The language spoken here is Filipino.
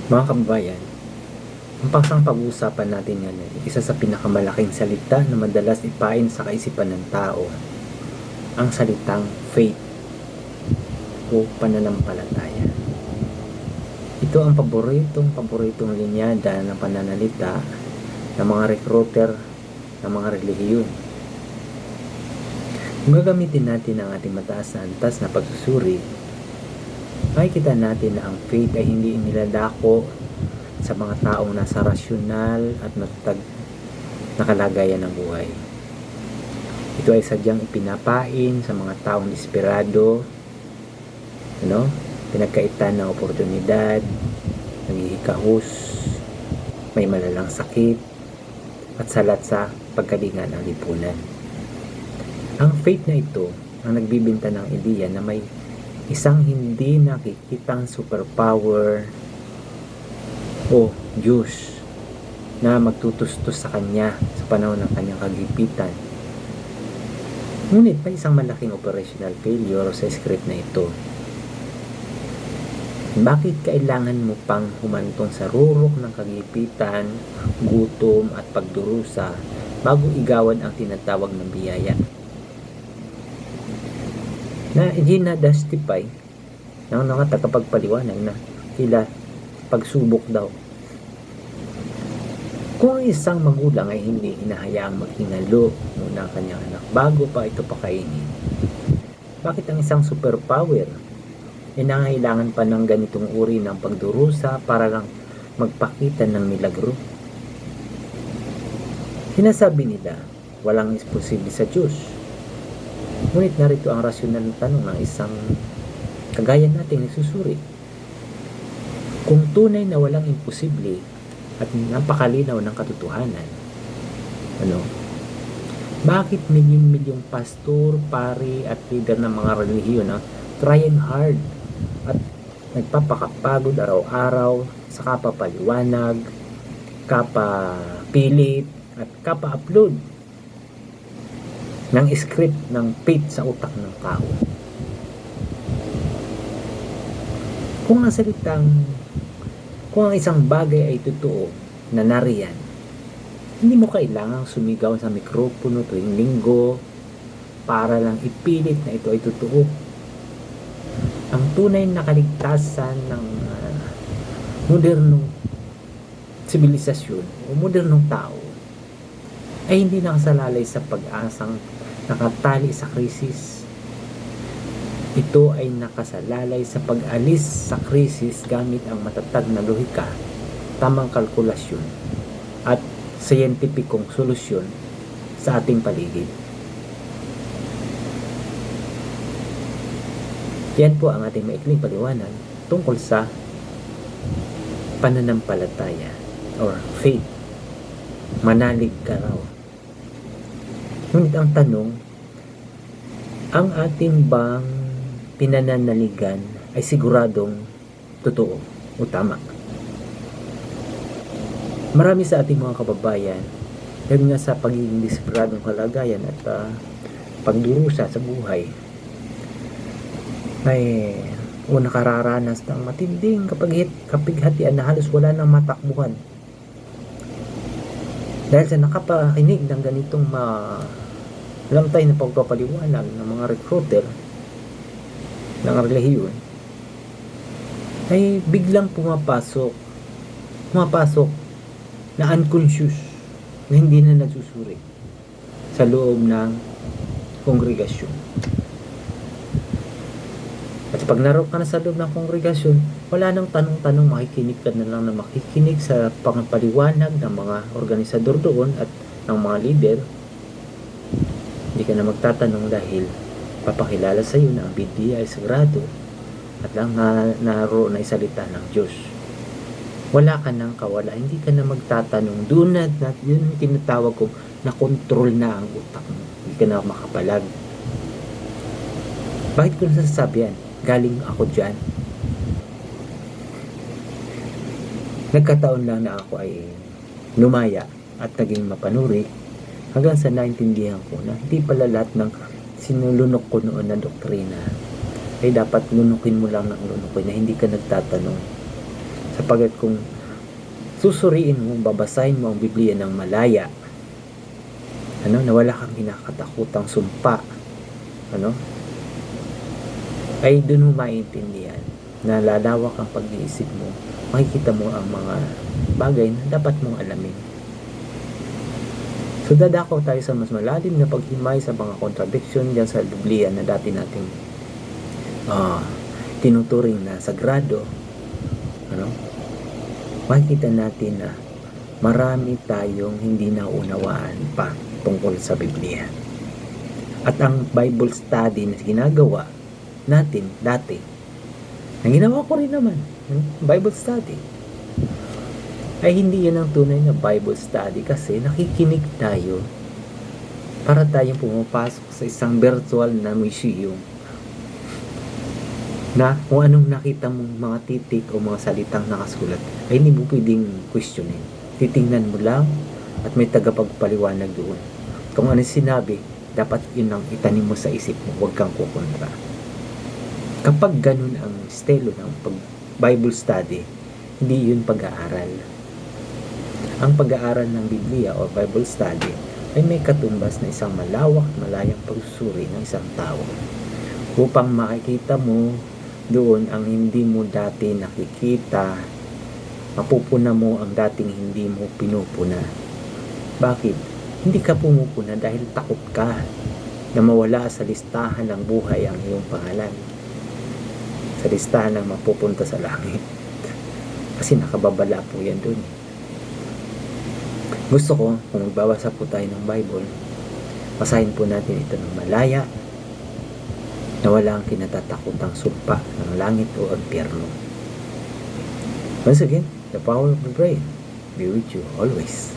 Mga kababayan, ang paksang pag-uusapan natin ngayon ay isa sa pinakamalaking salita na madalas ipain sa kaisipan ng tao, ang salitang faith o pananampalataya. Ito ang paboritong linyada ng pananalita ng mga recruiter ng mga relihiyon. Kung gagamitin natin ang ating mataas na antas na pagsusuri, makikita natin na ang faith ay hindi inilalako sa mga taong nasa rasyonal at matatag na kalagayan ng buhay. Ito ay sadyang ipinapain sa mga taong desperado, pinagkaitan ng oportunidad, naghihikahus, may malalang sakit, at salat sa pagkalinga ng lipunan. Ang faith na ito ang nagbibinta ng ideya na may isang hindi nakikitang superpower o Diyos na magtutustos sa kanya sa panahon ng kanyang kagipitan. Ngunit may isang malaking operational failure sa script na ito. Bakit kailangan mo pang humantong sa rurok ng kagipitan, gutom at pagdurusa bago igawan ang tinatawag ng biyaya? Na ginadustify ng mga tagapagpaliwanag na tila pagsubok daw. Kung isang magulang ay hindi hinahayaang maghinalo muna ang kanyang anak bago pa ito pakainin, bakit ang isang superpower ay nangailangan pa ng ganitong uri ng pagdurusa para lang magpakita ng milagro? Sinasabi nila, walang imposible sa Diyos. Ngunit narito ang rasyonal na tanong ng isang kagaya nating nagsusuri. Kung tunay na walang imposible at napakalinaw ng katotohanan, bakit milyong-milyong pastor, pari at leader ng mga relihiyon ang trying hard at nagpapakapagod araw-araw sa kapapaliwanag, kapapilit at kapa-upload ng script ng faith sa utak ng tao? Kung ang isang bagay ay totoo na nariyan, hindi mo kailangang sumigaw sa mikropono tuwing linggo para lang ipilit na ito ay totoo. Ang tunay na kaligtasan ng modernong sibilisasyon o modernong tao ay hindi nakasalalay sa pag-asang nakatali sa krisis. Ito ay nakasalalay sa pag-alis sa krisis gamit ang matatag na lohika, tamang kalkulasyon, at siyentipikong solusyon sa ating paligid. Yan po ang ating maikling paliwanag tungkol sa pananampalataya or faith. Manalig ka raw. Ngunit ang tanong, ang ating bang pinananaligan ay siguradong totoo o tama? Marami sa ating mga kababayan, dahil nga sa pagiging desperadong kalagayan at pagdurusa sa buhay, ay nakararanas ng matinding kapighatian na halos wala nang matakbuhan. Dahil sa nakapakinig ng ganitong lamtay na pagpapaliwanag ng mga recruiter ng relihiyon, ay biglang pumapasok na unconscious na hindi na nagsusuri sa loob ng kongregasyon. At pag naroon ka na sa loob ng kongregasyon, wala nang tanong-tanong, makikinig ka na lang na makikinig sa pangpaliwanag ng mga organisador doon at ng mga leader. Hindi ka na magtatanong dahil papakilala sa iyo na ang Biblia ay sagrado at lang naroon na isalita ng Diyos. Wala ka nang kawala, hindi ka na magtatanong. Doon na yun yung tinatawag ko na control na ang utak mo. Hindi ka na makapalag. Bakit ko nasasabi yan? Galing ako dyan. Nagkataon lang na ako ay lumaya at naging mapanuri hanggang sa naintindihan ko na hindi pala lahat ng sinulunok ko noon na doktrina ay dapat lunukin mo lang ng lunukin na hindi ka nagtatanong Sapagkat kung susuriin mo, babasahin mo ang Biblia ng malaya, na wala kang kinakatakutang sumpa, ay dun mo maintindihan na lalawak ang pag-iisip mo, makikita mo ang mga bagay na dapat mong alamin. So dadako tayo sa mas malalim na paghimay sa mga contradiction diyan sa Biblia na dati nating tinuturing na sagrado. Makikita natin na marami tayong hindi naunawaan pa tungkol sa Biblia. At ang Bible study na ginagawa natin dati, ang ginawa ko rin naman, Bible study, ay hindi yan ang tunay na Bible study kasi nakikinig tayo para tayong pumapasok sa isang virtual na museum na kung anong nakita mong mga titik o mga salitang nakasulat ay hindi mo pwedeng questionin. Titingnan mo lang at may tagapagpaliwanag doon. Kung ano sinabi, dapat yun ang itanim mo sa isip mo, huwag kang kukontra. Kapag ganun ang estilo ng Bible study, hindi yun pag-aaral. Ang pag-aaral ng Biblia o Bible study ay may katumbas na isang malawak, malayang pagsusuri ng isang tao upang makikita mo doon ang hindi mo dati nakikita, mapupuna mo ang dating hindi mo pinupuna. Bakit? Hindi ka pumupuna dahil takot ka na mawala sa listahan ng buhay ang iyong pangalan, sa listahan ng mapupunta sa langit, kasi nakababala po yan doon. Gusto ko, kung magbabasa po tayo ng Bible, basahin po natin ito ng malaya, na walang kinatatakutang sumpa ng langit o impyerno. Once again, the power of the brain be with you always.